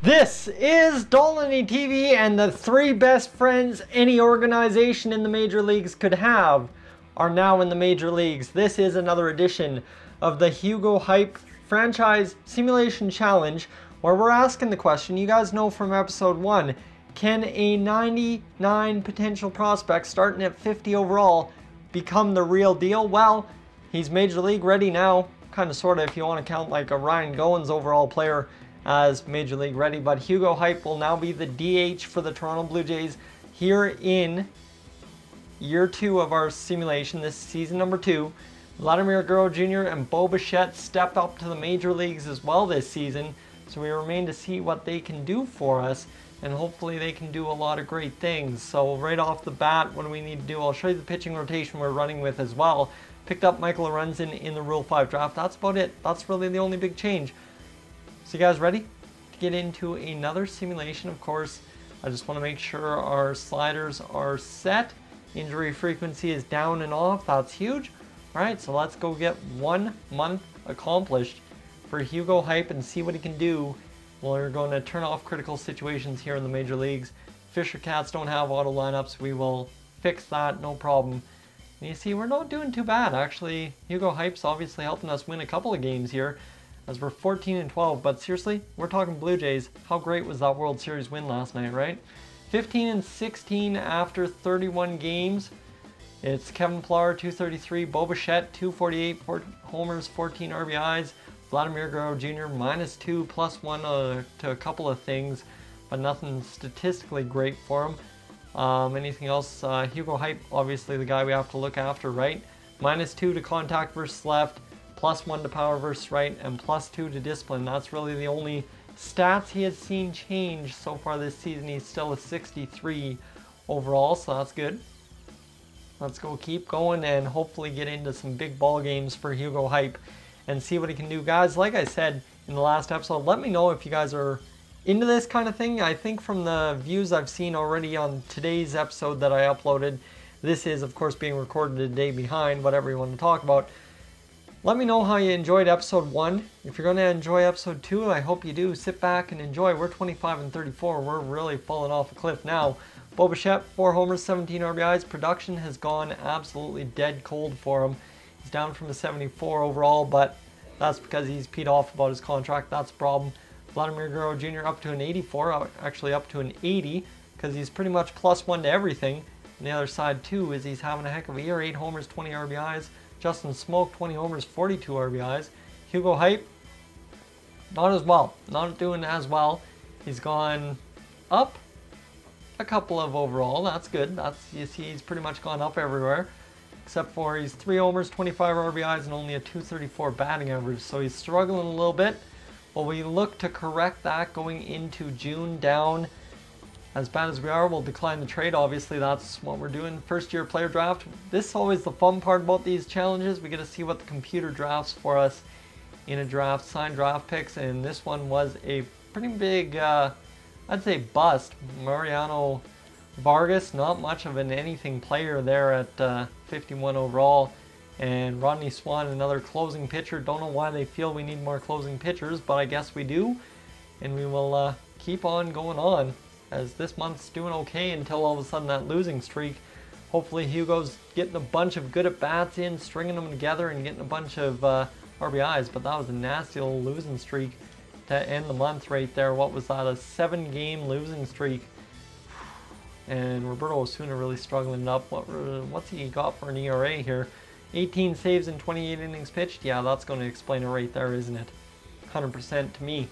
This is Dolynny TV, and the three best friends any organization in the major leagues could have are now in the major leagues. This is another edition of the Hugo Hype Franchise Simulation Challenge, where we're asking the question, you guys know from episode 1, can a 99 potential prospect starting at 50 overall become the real deal? Well, he's major league ready now, kind of sort of if you want to count like a Ryan Goins overall player as major league ready, but Hugo Hype will now be the DH for the Toronto Blue Jays here in year 2 of our simulation. This is season number 2. Vladimir Guerrero Jr. and Bo Bichette stepped up to the major leagues as well this season, so we remain to see what they can do for us, and hopefully they can do a lot of great things. So right off the bat, what do we need to do? I'll show you the pitching rotation we're running with as well. Picked up Michael Lorenzen in the Rule 5 draft. That's about it. That's really the only big change. So you guys ready to get into another simulation? Of course, I just want to make sure our sliders are set. Injury frequency is down and off. That's huge. All right, so let's go get 1 month accomplished for Hugo Hype and see what he can do. We're going to turn off critical situations here in the major leagues. Fisher Cats don't have auto lineups. We will fix that, no problem. And you see, we're not doing too bad. Actually, Hugo Hype's obviously helping us win a couple of games here, as we're 14-12, but seriously, we're talking Blue Jays. How great was that World Series win last night, right? 15-16 after 31 games. It's Kevin Pillar, 233, Bo Bichette, 248, 4 homers, 14 RBIs. Vladimir Guerrero Jr., -2, +1 to a couple of things, but nothing statistically great for him. Anything else? Hugo Hype, obviously the guy we have to look after, right? -2 to contact versus left, +1 to power versus right, and +2 to discipline. That's really the only stats he has seen change so far this season. He's still a 63 overall, so that's good. Let's go keep going and hopefully get into some big ball games for Hugo Hype and see what he can do. Guys, like I said in the last episode, let me know if you guys are into this kind of thing. I think from the views I've seen already on today's episode that I uploaded, this is of course being recorded a day behind, whatever you want to talk about. Let me know how you enjoyed episode 1. If you're going to enjoy episode 2, I hope you do. Sit back and enjoy. We're 25-34. We're really falling off a cliff now. Bo Bichette, 4 homers, 17 RBIs. Production has gone absolutely dead cold for him. He's down from a 74 overall, but that's because he's peed off about his contract. That's a problem. Vladimir Guerrero Jr. up to an 84, actually up to an 80, because he's pretty much +1 to everything. On the other side, too, is he's having a heck of a year. 8 homers, 20 RBIs. Justin Smoke, 20 homers, 42 RBIs. Hugo Hype, not as well. Not doing as well. He's gone up a couple of overall. That's good. You see, he's pretty much gone up everywhere. Except for he's 3 homers, 25 RBIs, and only a 234 batting average. So he's struggling a little bit. Well, we look to correct that going into June. Down as bad as we are, we'll decline the trade. Obviously, that's what we're doing. First year player draft. This is always the fun part about these challenges. We get to see what the computer drafts for us in a draft, signed draft picks, and this one was a pretty big, I'd say bust. Mariano Vargas, not much of an anything player there at 51 overall. And Rodney Swan, another closing pitcher. Don't know why they feel we need more closing pitchers, but I guess we do. And we will keep on going on, as this month's doing okay until all of a sudden that losing streak. Hopefully Hugo's getting a bunch of good at-bats in, stringing them together and getting a bunch of RBIs, but that was a nasty little losing streak to end the month right there. What was that, a 7-game losing streak? And Roberto Osuna really struggling up. What's he got for an ERA here? 18 saves in 28 innings pitched? Yeah, that's going to explain it right there, isn't it? 100% to me.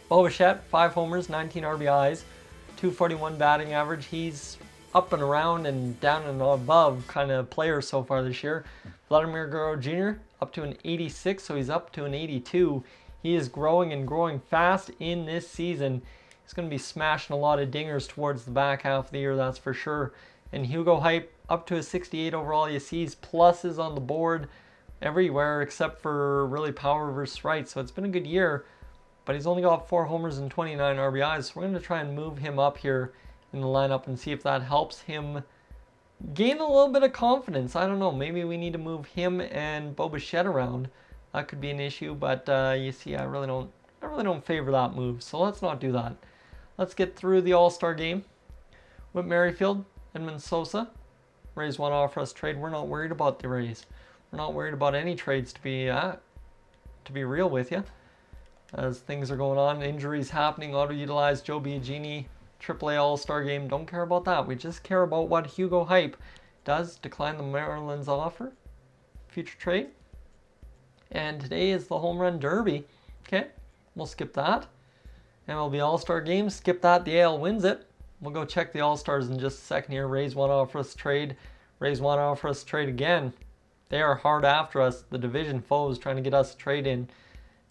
Bo Bichette, 5 homers, 19 RBIs, 241 batting average. He's up and around and down and above kind of player so far this year. Vladimir Guerrero Jr. up to an 86, so he's up to an 82. He is growing and growing fast in this season. He's going to be smashing a lot of dingers towards the back half of the year, that's for sure. And Hugo Hype up to a 68 overall. You see his pluses on the board everywhere except for really power versus right. So it's been a good year. But he's only got 4 homers and 29 RBIs, so we're going to try and move him up here in the lineup and see if that helps him gain a little bit of confidence. I don't know, maybe we need to move him and Bo Bichette around. That could be an issue, but you see, I really don't I really don't favor that move, so let's not do that. Let's get through the All-Star game with Merrifield, Edmund Sosa. Rays one offer us trade. We're not worried about the Rays. We're not worried about any trades to be real with you. As things are going on, injuries happening, auto-utilized Joe Biagini, AAA All-Star game. Don't care about that. We just care about what Hugo Hype does. Decline the Marlins offer. Future trade. And today is the Home Run Derby. Okay, we'll skip that. MLB All-Star game, skip that. The AL wins it. We'll go check the All-Stars in just a second here. Rays want to offer us trade. Rays want to offer us trade again. They are hard after us. The division foes trying to get us a trade in.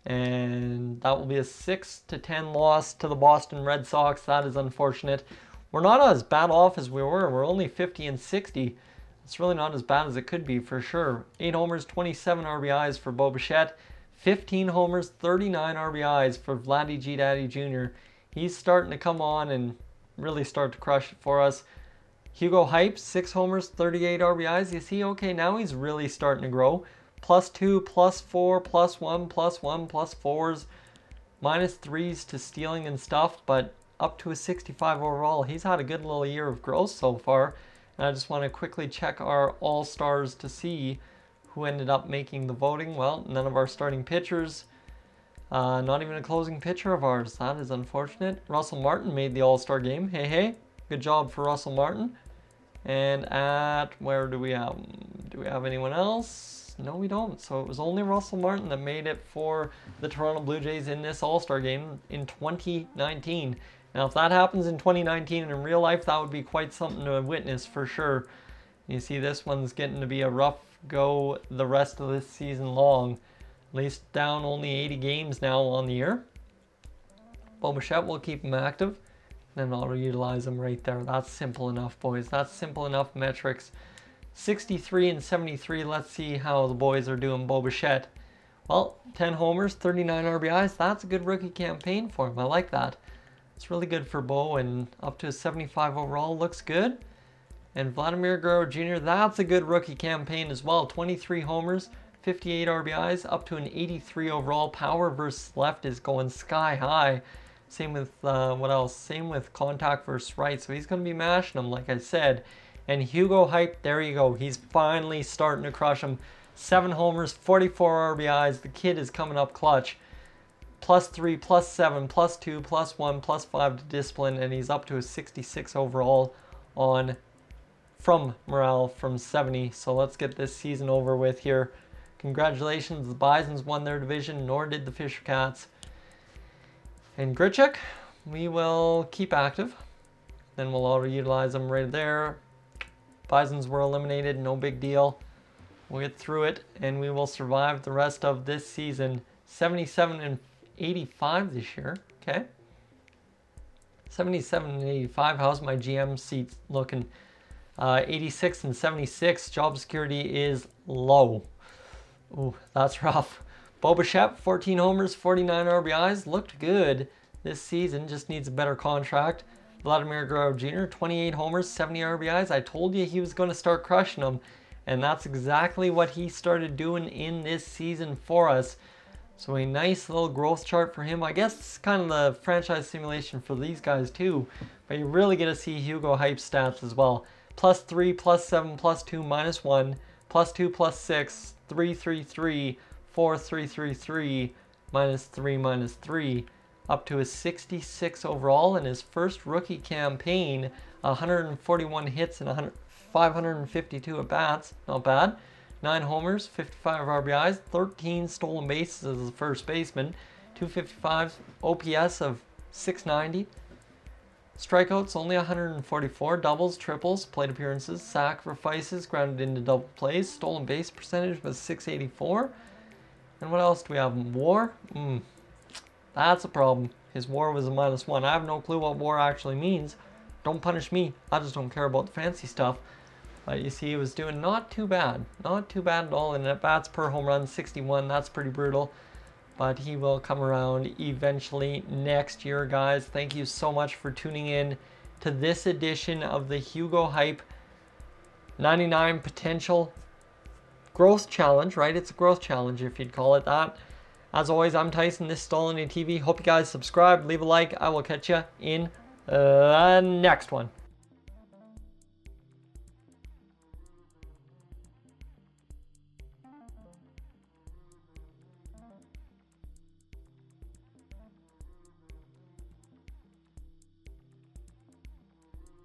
And that will be a 6-10 loss to the Boston Red Sox. That is unfortunate. We're not as bad off as we were. We're only 50-60. It's really not as bad as it could be for sure. 8 homers, 27 RBIs for Bo Bichette. 15 homers, 39 RBIs for Vladdy G Daddy Jr. He's starting to come on and really start to crush it for us. Hugo Hype, 6 homers, 38 RBIs. You see, okay, now he's really starting to grow. +2, +4, +1, +1, +4s, -3s to stealing and stuff, but up to a 65 overall. He's had a good little year of growth so far. And I just want to quickly check our All-Stars to see who ended up making the voting. Well, none of our starting pitchers. Not even a closing pitcher of ours. That is unfortunate. Russell Martin made the All-Star game. Hey, hey. Good job for Russell Martin. And where do we have? Do we have anyone else? No, we don't. So it was only Russell Martin that made it for the Toronto Blue Jays in this All-Star game in 2019. Now, if that happens in 2019 and in real life, that would be quite something to witness for sure. You see, this one's getting to be a rough go the rest of this season long. At least down only 80 games now on the year. Bo Bichette will keep him active. Then auto-utilize him right there. That's simple enough, boys. That's simple enough metrics. 63 and 73. Let's see how the boys are doing. Bo Bichette. Well, 10 homers, 39 RBIs. That's a good rookie campaign for him. I like that. It's really good for Bo, and up to a 75 overall looks good. And Vladimir Guerrero Jr., that's a good rookie campaign as well. 23 homers, 58 RBIs, up to an 83 overall. Power versus left is going sky high. Same with, what else? Same with contact versus right. So he's going to be mashing them, like I said. And Hugo Hype, there you go. He's finally starting to crush them. 7 homers, 44 RBIs. The kid is coming up clutch. +3, +7, +2, +1, +5 to discipline, and he's up to a 66 overall from morale from 70. So let's get this season over with here. Congratulations, the Bisons won their division, nor did the Fisher Cats. And Grichuk, we will keep active. Then we'll auto-utilize them right there. Bisons were eliminated, no big deal. We'll get through it, and we will survive the rest of this season. 77 and 85 this year. Okay. 77 and 85. How's my GM seat looking? 86 and 76. Job security is low. Ooh, that's rough. Bo Bichette, 14 homers, 49 RBIs. Looked good this season. Just needs a better contract. Vladimir Guerrero Jr., 28 homers, 70 RBIs. I told you he was going to start crushing them. And that's exactly what he started doing in this season for us. So a nice little growth chart for him. I guess it's kind of the franchise simulation for these guys too. But you really get to see Hugo Hype stats as well. +3, +7, +2, -1, +2, +6, 3, 3, 3, 4, 3, 3, 3, -3, -3. Up to a 66 overall in his first rookie campaign. 141 hits and 552 at-bats. Not bad. 9 homers, 55 RBIs, 13 stolen bases as a first baseman, 255 OPS of 690. Strikeouts only 144, doubles, triples, plate appearances, sacrifices, grounded into double plays, stolen base percentage was 684. And what else do we have? WAR? That's a problem. His WAR was a -1. I have no clue what WAR actually means. Don't punish me. I just don't care about the fancy stuff. But you see, he was doing not too bad. Not too bad at all. And at-bats per home run, 61. That's pretty brutal. But he will come around eventually next year, guys. Thank you so much for tuning in to this edition of the Hugo Hype 99 Potential Growth Challenge, right? It's a growth challenge, if you'd call it that. As always, I'm Tyson. This is Dolynny TV. Hope you guys subscribe, leave a like. I will catch you in the next one.